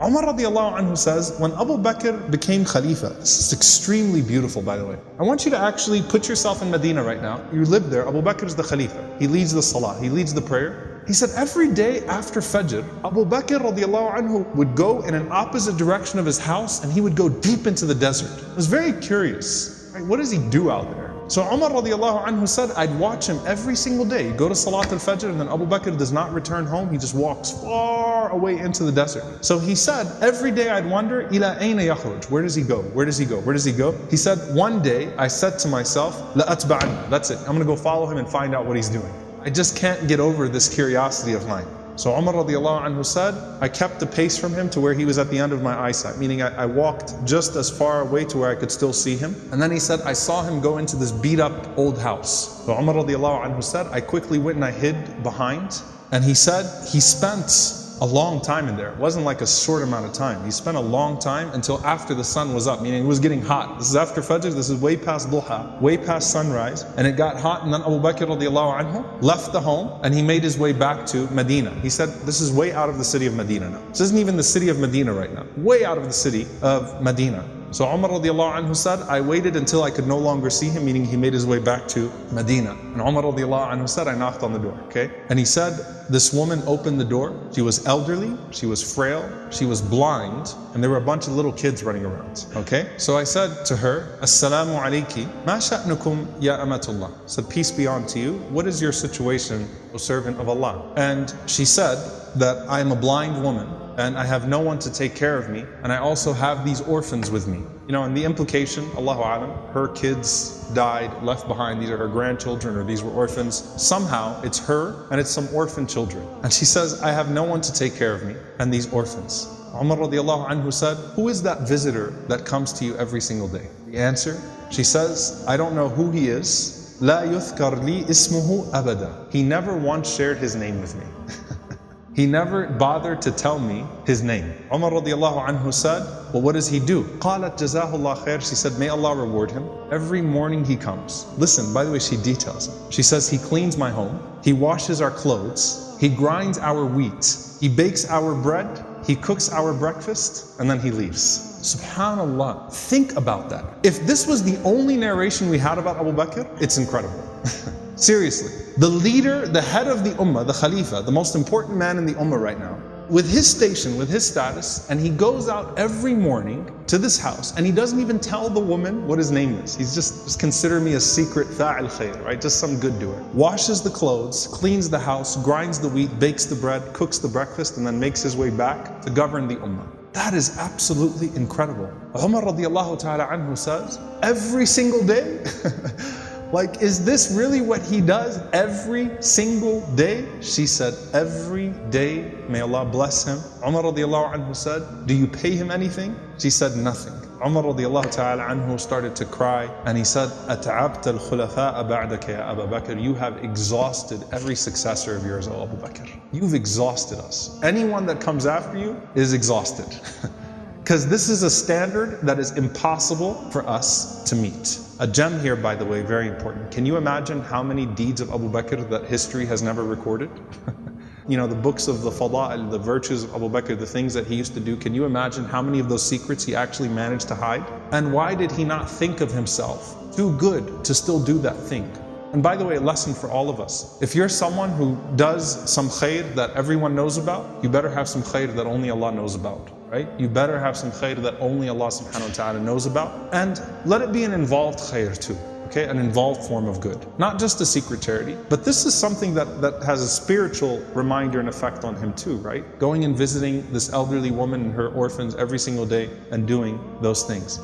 Umar radiallahu anhu says, when Abu Bakr became Khalifa, this is extremely beautiful by the way. I want you to actually put yourself in Medina right now. You live there, Abu Bakr is the Khalifa. He leads the Salah, he leads the prayer. He said every day after Fajr, Abu Bakr radiallahu anhu would go in an opposite direction of his house and he would go deep into the desert. I was very curious, right? What does he do out there? So Umar radiallahu anhu said, I'd watch him every single day. He'd go to Salat al-Fajr and then Abu Bakr does not return home. He just walks far away into the desert. So he said, every day I'd wonder, ila ayna yakhruj? Where does he go? Where does he go? Where does he go? He said, one day I said to myself, la atba'an. That's it. I'm gonna go follow him and find out what he's doing. I just can't get over this curiosity of mine. So Umar radiallahu anhu said, I kept the pace from him to where he was at the end of my eyesight, meaning I walked just as far away to where I could still see him. And then he said, I saw him go into this beat up old house. So Umar radiallahu anhu said, I quickly went and I hid behind. And he said, he spent a long time in there. It wasn't like a short amount of time. He spent a long time until after the sun was up, meaning it was getting hot. This is after Fajr, this is way past Duha, way past sunrise. And it got hot and then Abu Bakr radiallahu anhu left the home and he made his way back to Medina. He said, this is way out of the city of Medina now. This isn't even the city of Medina right now. Way out of the city of Medina. So Umar radiallahu anhu said, I waited until I could no longer see him, meaning he made his way back to Medina. And Umar radiallahu anhu said, I knocked on the door, okay? And he said, this woman opened the door. She was elderly, she was frail, she was blind, and there were a bunch of little kids running around, okay? So I said to her, Assalamu alayki, ma sha'nukum ya amatullah. I said, peace be unto you. What is your situation, O servant of Allah? And she said that I am a blind woman, and I have no one to take care of me, and I also have these orphans with me. You know, and the implication, Allahu Alam, her kids died, left behind, these are her grandchildren, or these were orphans. Somehow, it's her, and it's some orphan children. And she says, I have no one to take care of me, and these orphans. Umar radiallahu anhu said, who is that visitor that comes to you every single day? The answer, she says, I don't know who he is. La yuthkar li ismuhu abada. He never once shared his name with me. He never bothered to tell me his name. Umar radiallahu anhu said, well, what does he do? قالت جزاه الله خير. She said, may Allah reward him. Every morning he comes. Listen, by the way, she details it. She says, he cleans my home. He washes our clothes. He grinds our wheat. He bakes our bread. He cooks our breakfast. And then he leaves. Subhanallah. Think about that. If this was the only narration we had about Abu Bakr, it's incredible. Seriously, the leader, the head of the ummah, the Khalifa, the most important man in the ummah right now, with his station, with his status, and he goes out every morning to this house and he doesn't even tell the woman what his name is. He's just consider me a secret fa'il khair, right? Just some good doer. Washes the clothes, cleans the house, grinds the wheat, bakes the bread, cooks the breakfast, and then makes his way back to govern the ummah. That is absolutely incredible. Umar radiallahu ta'ala anhu says, every single day, like, is this really what he does every single day? She said, every day, may Allah bless him. Umar radiallahu anhu said, do you pay him anything? She said, nothing. Umar radiallahu ta'ala anhu started to cry and he said, أَتَعَبْتَ الْخُلَفَاءَ بَعْدَكَ يَا أَبَا بَكْرِ. You have exhausted every successor of yours, O Abu Bakr. You've exhausted us. Anyone that comes after you is exhausted. Because this is a standard that is impossible for us to meet. A gem here, by the way, very important. Can you imagine how many deeds of Abu Bakr that history has never recorded? You know, the books of the fada'il, the virtues of Abu Bakr, the things that he used to do. Can you imagine how many of those secrets he actually managed to hide? And why did he not think of himself too good to still do that thing? And by the way, a lesson for all of us. If you're someone who does some khair that everyone knows about, you better have some khair that only Allah knows about, right? You better have some khair that only Allah subhanahu wa ta'ala knows about. And let it be an involved khair too, okay? An involved form of good. Not just a secret charity, but this is something that has a spiritual reminder and effect on him too, right? Going and visiting this elderly woman and her orphans every single day and doing those things.